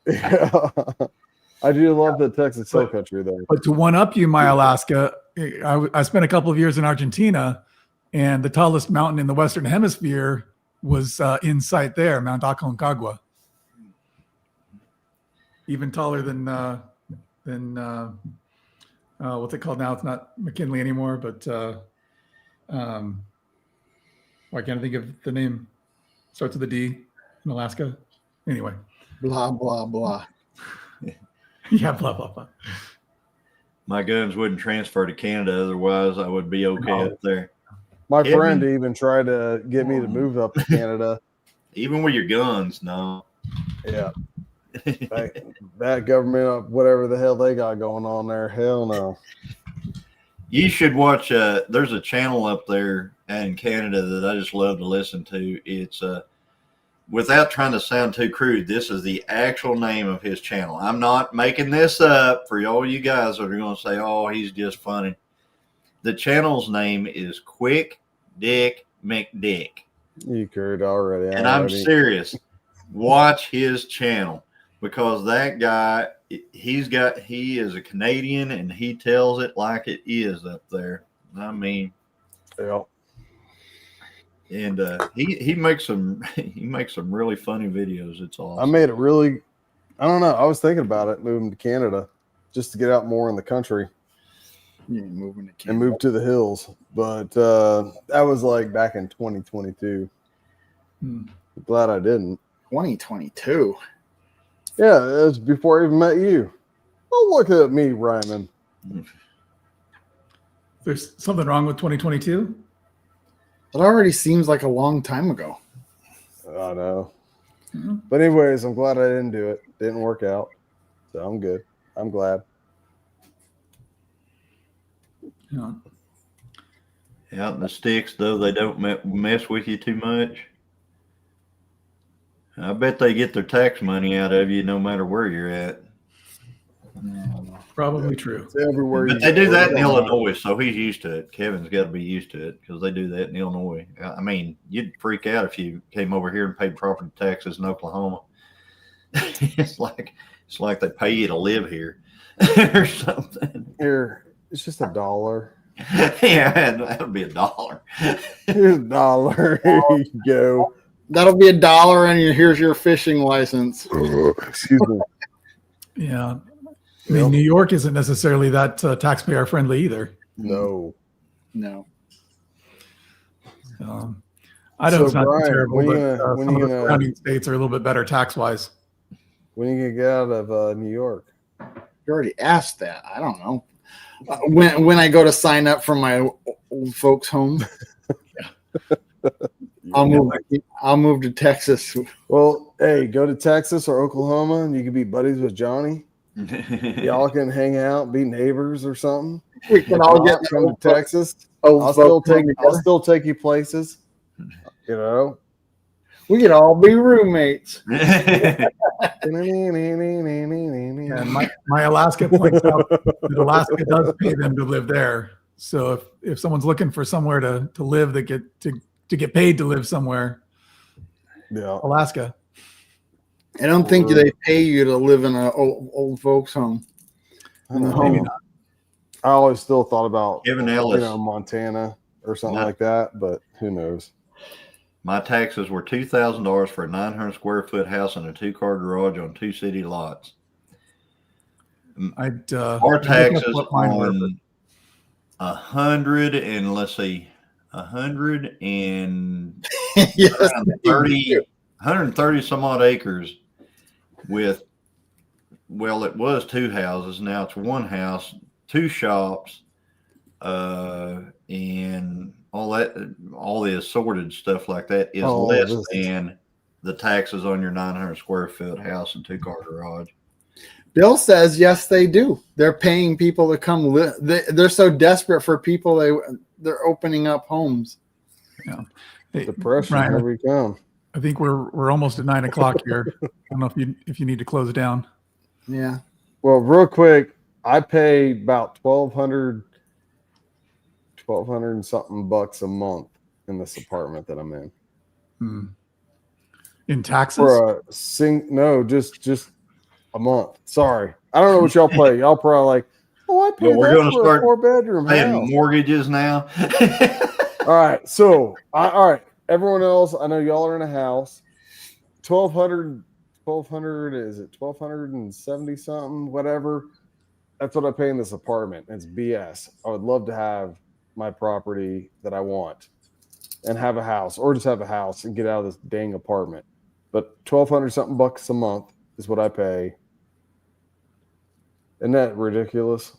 Yeah. I do love the Texas Hill Country though. But to one up you, my Alaska, I spent a couple of years in Argentina, and the tallest mountain in the Western Hemisphere was in sight there, Mount Aconcagua. Even taller than what's it called now? It's not McKinley anymore, but why can't I think of the name? Starts with a D in Alaska. Anyway, Blah blah blah. yeah, blah blah blah. My guns wouldn't transfer to Canada, otherwise I would be okay No. up there. My Edmund- friend even tried to get me to move up to Canada. Even with your guns, no. Yeah. That government, whatever the hell they got going on there, hell no. You should watch. There's a channel up there in Canada that I just love to listen to. It's without trying to sound too crude, this is the actual name of his channel. I'm not making this up for all you guys that are going to say, "Oh, he's just funny." The channel's name is Quick Dick McDick, You could already. and I'm serious. Watch his channel because that guy, he is a Canadian and he tells it like it is up there. I mean. Yeah. And he makes some really funny videos. It's awesome. I made it really. I don't know. I was thinking about it moving to Canada, just to get out more in the country You ain't moving to and Canada. move to the hills. But that was like back in 2022. Hmm. Glad I didn't. 2022. Yeah, it was before I even met you. Oh, look at me rhyming. There's something wrong with 2022. It already seems like a long time ago. I know. Mhm. But anyways, I'm glad I didn't do it. Didn't work out. So I'm good. I'm glad. Yeah. Out in the sticks, though, they don't mess with you too much. I bet they get their tax money out of you no matter where you're at. Probably true. It's everywhere. But you they do go. that in Illinois, so he's used to it. Kevin's got to be used to it because they do that in Illinois. I mean, you'd freak out if you came over here and paid property taxes in Oklahoma. it's like they pay you to live here or something. Here, it's just $1. Yeah, that'll be $1. Here's $1. Here you go. That'll be $1, and here's your fishing license. Excuse me. Yeah. I mean, New York isn't necessarily that taxpayer friendly either. No. No. Idaho's So, not Brian, terrible, when but you gonna- when some you of the gonna- surrounding states are a little bit better tax wise. When you gonna get out of New York? You already asked that. I don't know. When I go to sign up for my old folks' home, I'll move to Texas. Well, hey, go to Texas or Oklahoma, and you can be buddies with Johnny. Y'all can hang out, be neighbors or something. We can all get come to Texas. old I'll still folks' home take. I'll together. still take you places. You know. We could all be roommates. And my Alaska points out that Alaska does pay them to live there. So if someone's looking for somewhere to live that get paid to live somewhere, Yeah. Alaska. I don't think they pay you to live in an old folks' home. I don't Maybe know. I always still thought about Kevin Ellis. Montana or something No. like that, but who knows? My taxes were $2,000 for a 900 square foot house and a 2-car garage on 2 city lots. I'd Our look up taxes what mine were, on 100 and let's see, 100 and Yes, around 130 some odd acres with, well, it was 2 houses. Now it's 1 house, 2 shops, and all the assorted stuff like that is less than the taxes on your 900 square foot house and 2-car garage. Bill says yes, they do. They're paying people to come. They're so desperate for people. They're opening up homes. yeah. Hey, Depression, Ryan, here we come. I think we're almost at 9 o'clock here. I don't know if you need to close down. Yeah. Well, real quick, I pay about $1,200 and something bucks a month in this apartment that I'm in. In taxes? For just a month. Sorry, I don't know what y'all pay. Y'all probably like, oh, I pay Well, we're that gonna for start a 4-bedroom Paying house. mortgages now. All right, so all right, everyone else, I know y'all are in a house. 1,200 is it 1,270 something, whatever. That's what I pay in this apartment. It's BS. I would love to have my property that I want and have a house, or just have a house and get out of this dang apartment. But 1,200 something bucks a month is what I pay. Isn't that ridiculous?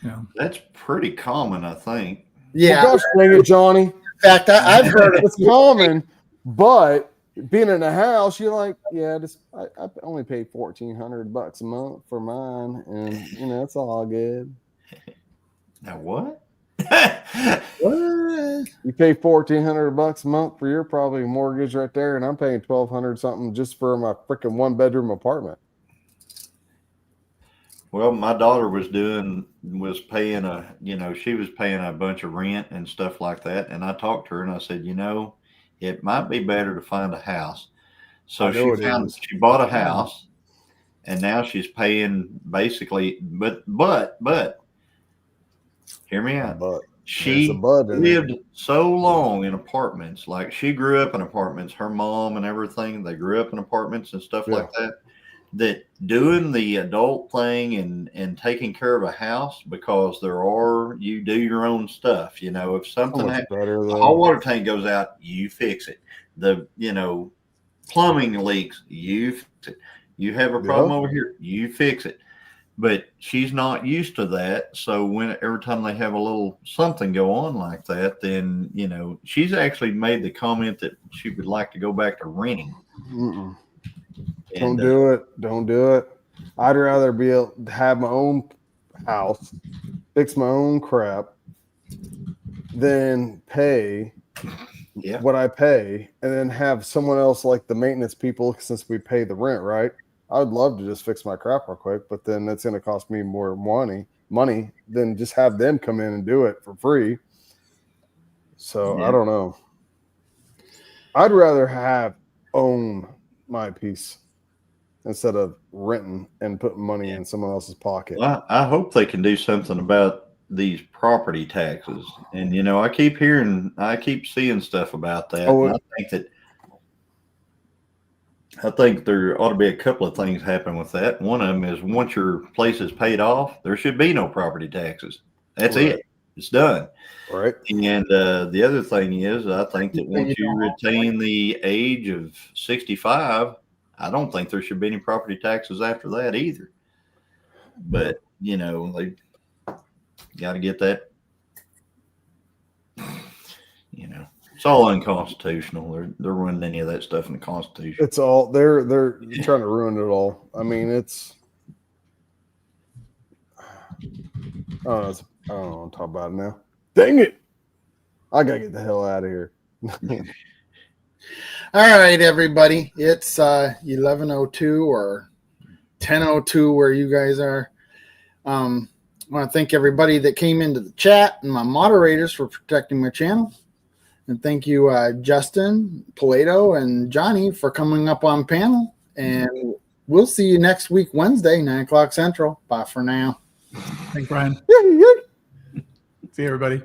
Yeah. That's pretty common, I think. Yeah. Well, gosh dang it, Johnny. In fact, I've heard it. It's common, but being in a house, you're like, yeah, I only pay $1,400 a month for mine, and it's all good. Now what? What? You pay $1,400 a month for your probably mortgage right there, and I'm paying $1,200 something just for my freaking 1-bedroom apartment. Well, my daughter was paying she was paying a bunch of rent and stuff like that. And I talked to her and I said, it might be better to find a house. So she bought a house, and now she's paying basically, but hear me out. But She lived so long in apartments. Like, she grew up in apartments, her mom and everything, they grew up in apartments and stuff like that doing the adult thing and taking care of a house, because you do your own stuff. If something happens, the hot water tank goes out, you fix it. The, plumbing leaks, you fix it. You have a problem over here, you fix it. But she's not used to that. So every time they have a little something go on like that, then, she's actually made the comment that she would like to go back to renting. Mm-mm. Don't do it. Don't do it. I'd rather be able to have my own house, fix my own crap, than pay what I pay, and then have someone else, like the maintenance people, since we pay the rent, right? I'd love to just fix my crap real quick, but then that's going to cost me more money than just have them come in and do it for free. So I don't know. I'd rather own my piece instead of renting and putting money in someone else's pocket. Well, I hope they can do something about these property taxes. And, I keep seeing stuff about that. I think there ought to be a couple of things happen with that. One of them is, once your place is paid off, there should be no property taxes. That's it. It's done. Right. And the other thing is, I think that once you retain the age of 65, I don't think there should be any property taxes after that either. But, they got to get that. It's all unconstitutional. They're running any of that stuff in the Constitution. It's all they're trying to ruin it all. I mean, it's I don't want to talk about it now. Dang it! I gotta get the hell out of here. All right, everybody. It's 11:02 or 10:02 where you guys are. I want to thank everybody that came into the chat and my moderators for protecting my channel. And thank you, Justin, Paleto, and Johnny for coming up on panel. And we'll see you next week, Wednesday, 9 o'clock Central. Bye for now. Thanks, Brian. See you, everybody.